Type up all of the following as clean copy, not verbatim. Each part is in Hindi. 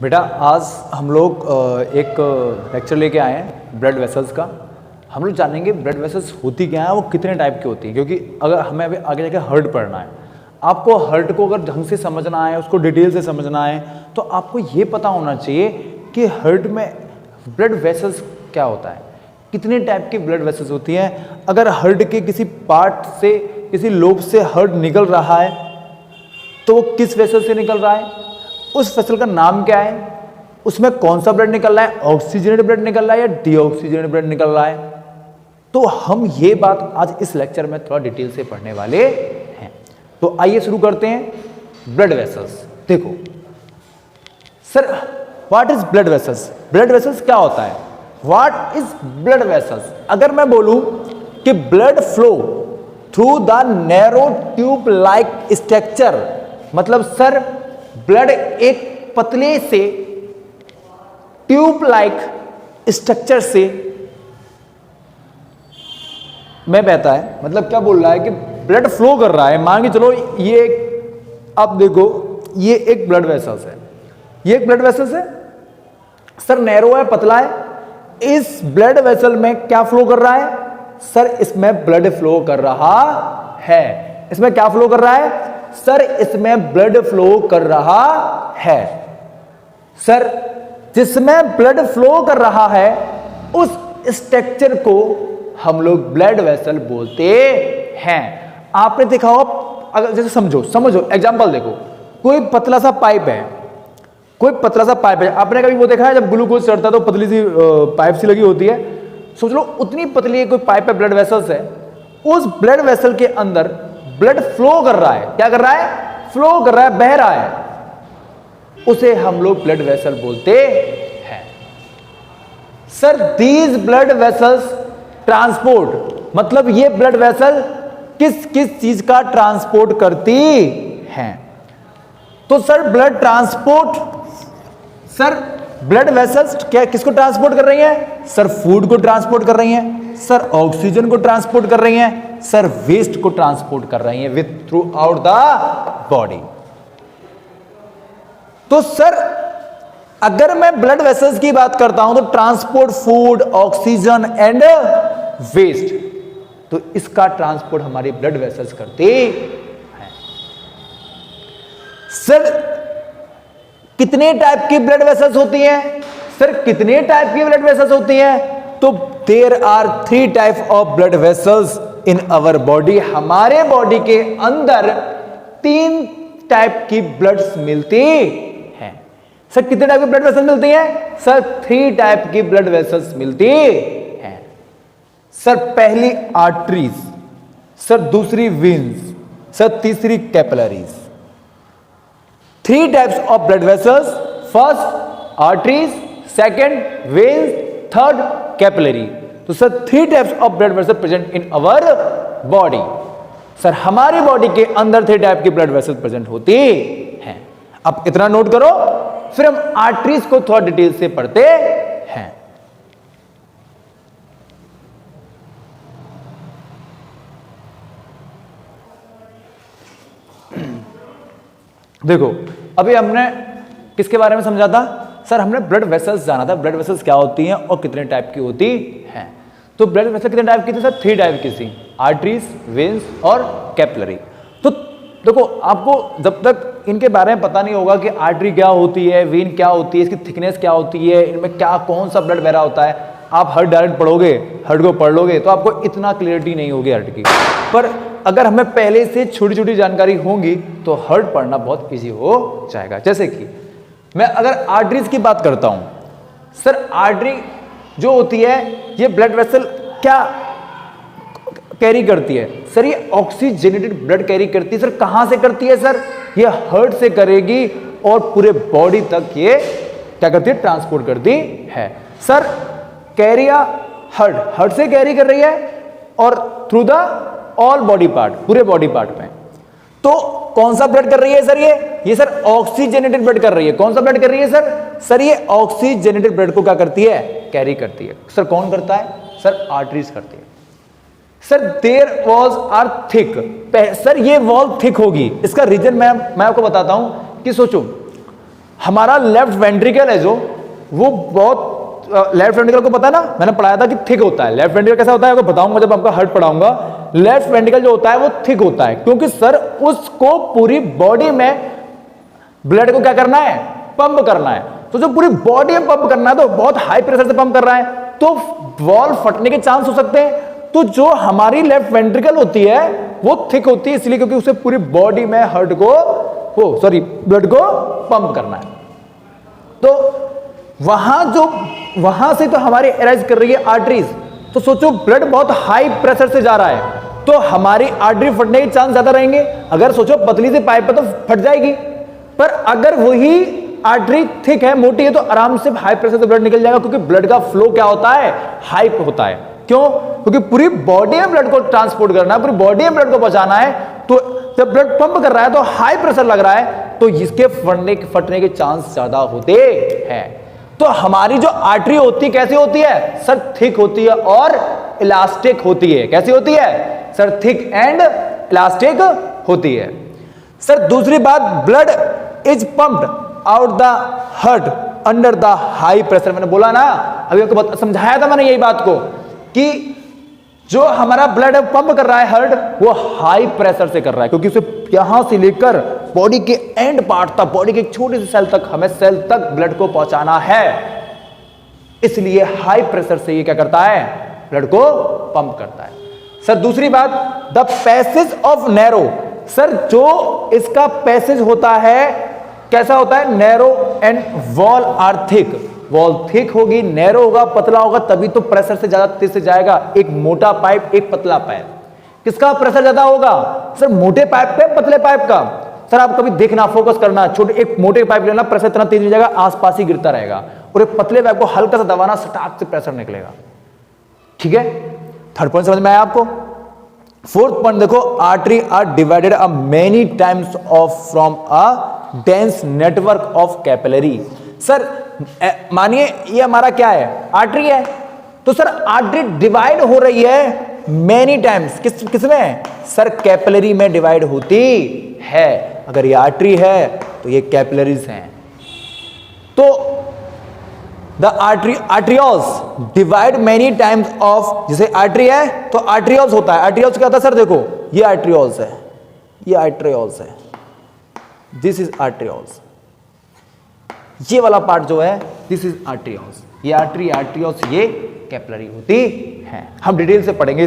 बेटा आज हम लोग एक लेक्चर लेके आए हैं ब्लड वेसल्स का। हम लोग जानेंगे ब्लड वेसल्स होती क्या है, वो कितने टाइप की होती हैं, क्योंकि अगर हमें अभी आगे जाके हार्ट पढ़ना है, आपको हार्ट को अगर ढंग से समझना है, उसको डिटेल से समझना है, तो आपको ये पता होना चाहिए कि हार्ट में ब्लड वेसल्स क्या होता है, कितने टाइप की ब्लड वेसल्स होती हैं। अगर हार्ट के किसी पार्ट से, किसी लोब से हार्ट निकल रहा है तो वो किस वेसल से निकल रहा है, उस वेसल का नाम क्या है, उसमें कौन सा ब्लड निकल रहा है, ऑक्सीजनेटेड ब्लड निकल रहा है या डीऑक्सीजनेटेड ब्लड निकल रहा है। तो हम ये बात आज इस लेक्चर में थोड़ा डिटेल से पढ़ने वाले हैं। तो आइए शुरू करते हैं। ब्लड वेसल्स देखो sir, what is blood vessels? Blood vessels क्या होता है? What is blood vessels? अगर मैं बोलूं कि blood flow through the narrow tube like structure, मतलब सर ब्लड एक पतले से ट्यूब लाइक स्ट्रक्चर से में बहता है। मतलब क्या बोल रहा है कि ब्लड फ्लो कर रहा है। मान के चलो ये अब देखो ये एक ब्लड वेसल्स है, ये एक ब्लड वेसल्स है सर, नैरो है, पतला है। इस ब्लड वेसल में क्या फ्लो कर रहा है सर? इसमें ब्लड फ्लो कर रहा है। इसमें क्या फ्लो कर रहा है सर? इसमें ब्लड फ्लो कर रहा है। सर जिसमें ब्लड फ्लो कर रहा है उस स्ट्रक्चर को हम लोग ब्लड वेसल बोलते हैं। आपने देखा हो, अगर जैसे समझो एग्जांपल देखो, कोई पतला सा पाइप है, कोई पतला सा पाइप है। आपने कभी वो देखा है जब ग्लूकोज चढ़ता है तो पतली सी पाइप सी लगी होती है। सोच लो उतनी पतली कोई पाइप है, ब्लड वेसल्स है, उस ब्लड वेसल के अंदर ब्लड फ्लो कर रहा है। क्या कर रहा है? फ्लो कर रहा है, बह रहा है। उसे हम लोग ब्लड वेसल बोलते हैं। Sir these blood vessels transport, मतलब ये ब्लड वेसल किस किस चीज का ट्रांसपोर्ट करती हैं? तो sir blood transport, sir blood vessels क्या किसको ट्रांसपोर्ट कर रही हैं? सर फूड को ट्रांसपोर्ट कर रही हैं, सर ऑक्सीजन को ट्रांसपोर्ट कर रही हैं, सर वेस्ट को ट्रांसपोर्ट कर रही हैं with throughout the body. तो सर अगर मैं ब्लड वेसल्स की बात करता हूं तो transport food, oxygen and waste, तो इसका ट्रांसपोर्ट हमारी ब्लड वेसल्स करते हैं। सर कितने टाइप की ब्लड वेसल्स होती हैं? सर कितने टाइप की ब्लड वेसल्स होती हैं? तो there are 3 type of blood vessels in our body. हमारे बॉडी के अंदर 3 टाइप की ब्लड्स मिलती हैं। सर कितने टाइप की ब्लड वेसल्स मिलती हैं? सर 3 टाइप की ब्लड वेसल्स मिलती हैं। सर पहली आर्टरीज, सर दूसरी वेन्स, सर तीसरी capillaries. 3 types of blood vessels, first arteries, second veins, third capillary. तो sir 3 types of blood vessel present in our body. Sir हमारी बॉडी के अंदर 3 टाइप की ब्लड वेसल प्रेजेंट होती हैं। अब इतना नोट करो, फिर हम आर्टरीज को थोड़ा डिटेल से पढ़ते हैं। देखो अभी हमने किसके बारे में समझा था सर? हमने ब्लड वेसल्स जाना था, ब्लड वेसल्स क्या होती हैं और कितने टाइप की होती हैं। तो ब्लड वेसल कितने टाइप की थी सर? 3 टाइप की थी, आर्टरीज, वेन्स और कैपिलरी। तो देखो आपको जब तक इनके बारे में पता नहीं होगा कि आर्टरी क्या होती है, वेन क्या होती है, इसकी थिकनेस क्या होती है, इनमें क्या कौन सा ब्लड बह रहा होता है, आप हार्ट डायरेक्ट पढ़ोगे, हार्ट को पढ़ लोगे तो आपको इतना क्लियरिटी नहीं होगी हार्ट की। पर अगर हमें पहले से छोटी छोटी जानकारी होंगी तो हार्ट पढ़ना बहुत ईजी हो जाएगा। जैसे कि मैं अगर आर्टरीज की बात करता हूं, सर आर्टरी जो होती है ये ब्लड वेसल क्या कैरी करती है? सर ये ऑक्सीजनेटेड ब्लड कैरी करती है। सर कहां से करती है सर? ये हार्ट से करेगी और पूरे बॉडी तक ये क्या करती है? ट्रांसपोर्ट करती है। सर कैरिया हार्ट से कैरी कर रही है और through the all body part, पूरे बॉडी पार्ट में। तो कौन सा ब्लड कर रही है सर? ये सर ऑक्सीजनेटेड ब्लड कर रही है। कौन सा ब्लड कर रही है सर? सर ये ऑक्सीजनेटेड ब्लड को क्या करती है? कैरी करती है। सर कौन करता है? सर आर्टरीज करती है। Sir their walls are thick, sir ये वॉल थिक होगी। इसका रीजन मैं आपको बताता हूं कि सोचो हमारा लेफ्ट वेंट्रिकल है जो, वो बहुत लेफ्ट वेंट्रिकल को पता है ना, मैंने पढ़ाया था कि थिक होता है। लेफ्ट वेंट्रिकल कैसा होता है आपको बताऊंगा जब आपका हार्ट पढ़ाऊंगा। लेफ्ट वेंट्रिकल जो होता है वो थिक होता है, क्योंकि सर उसको पूरी बॉडी में ब्लड को क्या करना है, पंप करना है। तो जो पूरी बॉडी में पंप करना है तो बहुत हाई प्रेशर से पंप कर रहा है, तो वॉल्व फटने के चांस हो सकते हैं। तो जो हमारी लेफ्ट वेंट्रिकल होती है वो थिक होती है, इसलिए क्योंकि उसे पूरी बॉडी में हार्ट को ब्लड को पंप करना है। तो वहां से तो हमारी एराइज कर रही है आर्टरीज। तो सोचो ब्लड बहुत हाई प्रेशर से जा रहा है, तो हमारी आर्टरी फटने के चांस ज्यादा रहेंगे। अगर सोचो पतली सी पाइप है तो फट जाएगी, पर अगर वही आर्टरी थिक है, मोटी है, तो आराम से हाई प्रेशर से ब्लड निकल जाएगा, क्योंकि ब्लड का फ्लो क्या होता है, हाई होता है। क्यों? क्योंकि पूरी बॉडी में ब्लड को ट्रांसपोर्ट करना है, पूरी बॉडी में ब्लड को पहुंचाना है। तो जब ब्लड पंप कर रहा है तो हाई प्रेशर लग रहा है, तो इसके फटने के चांस ज्यादा होते हैं। तो हमारी जो आर्टरी होती है कैसी होती है सर, थिक होती है और इलास्टिक होती है। कैसी होती है सर, थिक एंड इलास्टिक होती है। सर दूसरी बात, blood is pumped out the heart under the high pressure. मैंने बोला ना, अभी आपको समझाया था मैंने यही बात को, कि जो हमारा ब्लड पंप कर रहा है हार्ट, वो हाई प्रेशर से कर रहा है, क्योंकि उसे यहां से लेकर बॉडी के एंड पार्ट तक, बॉडी के छोटे से सेल तक, हमें सेल तक ब्लड को पहुंचाना है। इसलिए हाई प्रेशर से ये क्या करता है, ब्लड को पंप करता है। सर दूसरी बात, the passage of narrow. Sir जो इसका पैसेज होता है कैसा होता है, narrow and wall are thick. Wall thick होगी, नैरो होगा, पतला होगा, तभी तो प्रेशर से ज्यादा तेज से जाएगा। एक मोटा पाइप, एक पतला पाइप, किसका प्रेशर ज्यादा होगा सर, मोटे पाइप पे, पतले पाइप का। सर आप कभी देखना, फोकस करना, छोटे एक मोटे पाइप लेना, प्रेशर इतना तेज नहीं जाएगा, आसपास ही गिरता रहेगा, और एक पतले पाइप को हल्का सा दबाना, सटाक से प्रेशर निकलेगा। ठीक है, थर्ड पॉइंट समझ में आया आपको। फोर्थ पॉइंट देखो, artery are divided a many times of from a dense network of capillary. Sir मानिए ये हमारा क्या है, आर्टरी है, तो सर आर्टरी डिवाइड हो रही है मेनी टाइम्स, किसमें सर, कैपिलरी में डिवाइड होती है। अगर ये आर्टरी है तो ये कैपिलरीज हैं। तो the arterioles divide many times of, जैसे आर्टरी है तो आर्टरियोल्स होता है। आर्टरियोल्स क्या होता है सर, देखो ये आर्टरियोल्स है, ये आर्टरियोल्स है, दिस इज आर्टरियोल्स। ये वाला पार्ट जो है दिस इज आर्टरियोल्स। ये आर्टरियोल्स, ये कैपिलरी होती है। हम डिटेल से पढ़ेंगे,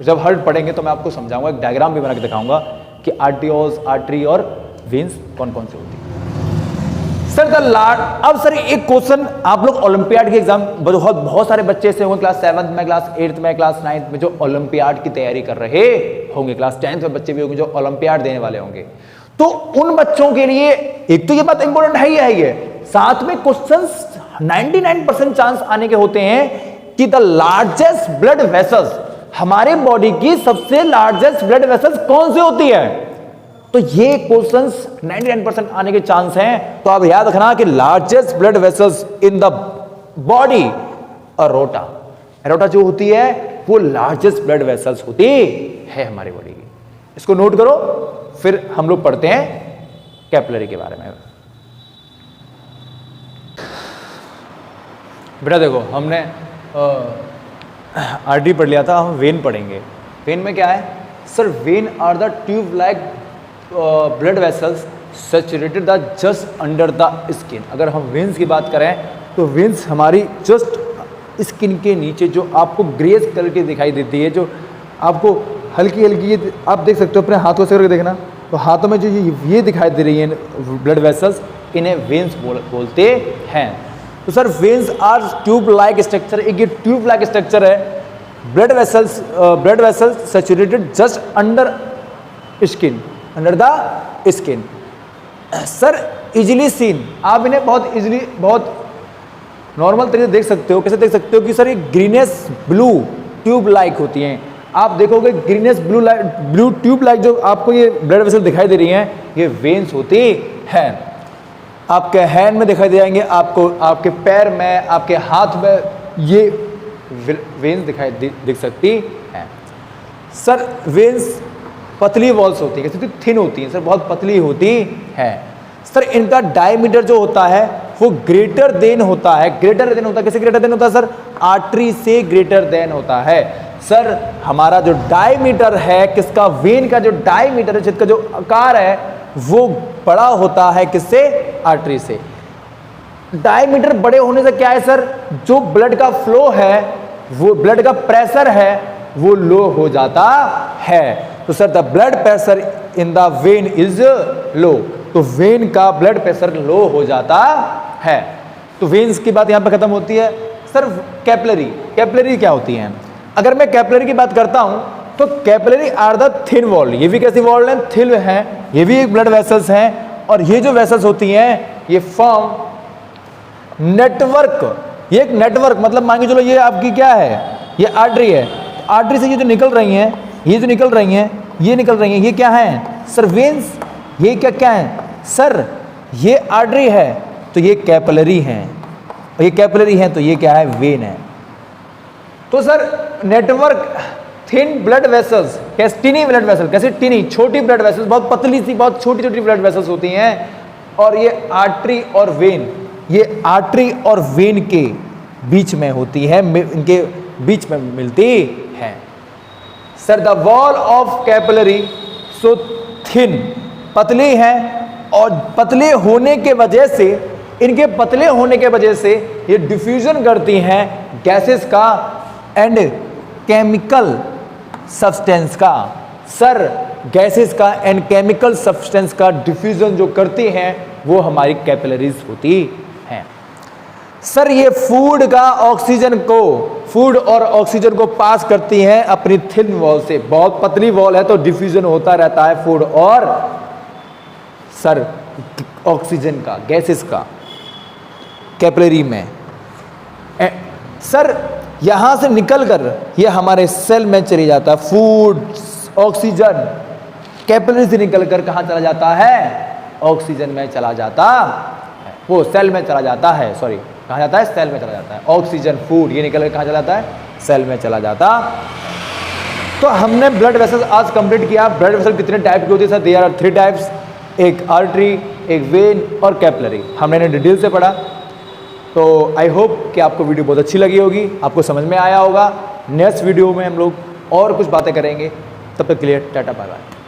जब हार्ट पढ़ेंगे तो मैं आपको समझाऊंगा, एक डायग्राम भी बना के दिखाऊंगा कि आर्टरियोल्स, आर्टरी और वेन्स कौन कौन से होती है। सर अब सर एक क्वेश्चन आप लोग ओलंपियाड के एग्जाम, बहुत सारे बच्चे ऐसे होंगे क्लास 7th में, क्लास 8th में, क्लास 9th में जो ओलंपियाड की तैयारी कर रहे होंगे, क्लास 10th में बच्चे भी होंगे जो ओलंपियाड देने वाले होंगे। तो उन बच्चों के लिए एक तो ये बात इंपॉर्टेंट है ही है, ये साथ में क्वेश्चंस 99% चांस आने के होते हैं कि द लार्जेस्ट ब्लड वेसल्स, हमारे बॉडी की सबसे लार्जेस्ट ब्लड वेसल्स कौन सी होती है। तो ये क्वेश्चंस 99% आने के चांस हैं। तो आप याद रखना कि largest blood vessels in the body, aorta, aorta जो होती है वो लार्जेस्ट ब्लड वेसल्स होती है हमारी बॉडी की। इसको नोट करो, फिर हम लोग पढ़ते हैं कैपिलरी के बारे में। बेटा देखो, हमने आर्टरी पढ़ लिया था, हम वेन पढ़ेंगे। वेन में क्या है sir, vein are the tube like blood vessels situated the just under the skin. अगर हम वेन्स की बात करें तो वेन्स हमारी जस्ट स्किन के नीचे, जो आपको ग्रेस कलर की दिखाई देती है, जो आपको हल्की हल्की, आप देख सकते हो अपने हाथों से करके देखना, तो हाथों में जो ये दिखाई दे रही है ब्लड वेसल्स, इन्हें वेन्स बोलते हैं। तो sir veins are tube like structure, एक ये ट्यूब लाइक स्ट्रक्चर है। Blood vessels situated just under skin, under the skin. Sir easily seen, आप इन्हें बहुत इजीली, बहुत नॉर्मल तरीके से देख सकते हो। कैसे देख सकते हो कि सर ये ग्रीनेस ब्लू ट्यूब लाइक होती हैं। आप देखोगे ग्रीनेस ब्लू ट्यूब लाइक जो आपको ये ब्लड वेसल दिखाई दे रही हैं, ये वेन्स होती हैं। आपके हैंड में दिखाई दे जाएंगे, आपको आपके पैर में, आपके हाथ में ये वेन्स दिख सकती हैं। सर वेन्स पतली वॉल्स होती है, कैसे थिन होती हैं सर, बहुत पतली होती है। सर इनका डायमीटर जो होता है वो ग्रेटर देन होता है। ग्रेटर देन होता है, किसे ग्रेटर देन होता है सर? आर्टरी से ग्रेटर देन होता है। सर हमारा जो डायमीटर है किसका? वेन का जो डायमीटर है, छेद का जो आकार है वो बड़ा होता है किससे? आर्टरी से। डायमीटर बड़े होने से क्या है सर? जो ब्लड का फ्लो है, वो ब्लड का प्रेशर है वो लो हो जाता है। तो sir the blood pressure in the when is low, तो वेन का ब्लड प्रेशर लो हो जाता है। तो वेन्स की बात यहां पर खत्म होती है। सर कैपिलरी, कैपिलरी क्या होती है? अगर मैं कैपिलरी की बात करता हूं तो capillary are the thin wall, ये भी कैसी वॉल है? थिन है। ये भी एक ब्लड वेसल्स हैं, और ये जो वेसल्स होती हैं ये फॉर्म नेटवर्क, ये एक नेटवर्क, मतलब मान के चलो ये आपकी क्या है? ये आर्टरी है। आर्टरी से ये जो निकल रही हैं, ये जो निकल रही हैं, ये निकल रही हैं, ये क्या है सर? वेन्स। ये क्या क्या है सर? ये आर्टरी है तो ये कैपिलरी हैं, और ये कैपिलरी हैं तो ये क्या है? वेन है। तो sir network thin blood vessels, कैसे टिनी ब्लड वेसल, कैसे टिनी छोटी ब्लड वेसल्स, बहुत पतली सी बहुत छोटी छोटी ब्लड वेसल्स होती हैं, और ये आर्टरी और वेन, ये आर्टरी और वेन के बीच में होती है, इनके बीच में मिलती है। Sir the wall of capillary so thin, पतली है, और पतले होने के वजह से, इनके पतले होने के वजह से ये डिफ्यूजन करती हैं गैसेस का एंड केमिकल सब्सटेंस का। सर गैसेस का एंड केमिकल सब्सटेंस का डिफ्यूजन जो करती हैं वो हमारी कैपिलरीज होती हैं। सर ये फूड का ऑक्सीजन को, फूड और ऑक्सीजन को पास करती हैं अपनी थिन वॉल से। बहुत पतली वॉल है तो डिफ्यूजन होता रहता है फूड और सर ऑक्सीजन का, गैसेस का कैपिलरी में। सर यहां से निकलकर ये हमारे सेल में चली जाता है। फूड ऑक्सीजन कैपिलरी से निकलकर कहां चला जाता है? ऑक्सीजन में चला जाता है, वो सेल में चला जाता है, सॉरी कहां जाता है? सेल में चला जाता है। ऑक्सीजन फूड ये निकलकर कहां चला जाता है? सेल में चला जाता। तो हमने ब्लड वेसल्स आज कंप्लीट किया। ब्लड वेसल कितने टाइप की होती है सर? देयर आर 3 टाइप्स, एक आर्टरी, एक वेन और कैपिलरी। हमने इन्हें डिटेल से पढ़ा। तो आई होप कि आपको वीडियो बहुत अच्छी लगी होगी, आपको समझ में आया होगा। नेक्स्ट वीडियो में हम लोग और कुछ बातें करेंगे। तब तक के लिए टाटा बाय बाय।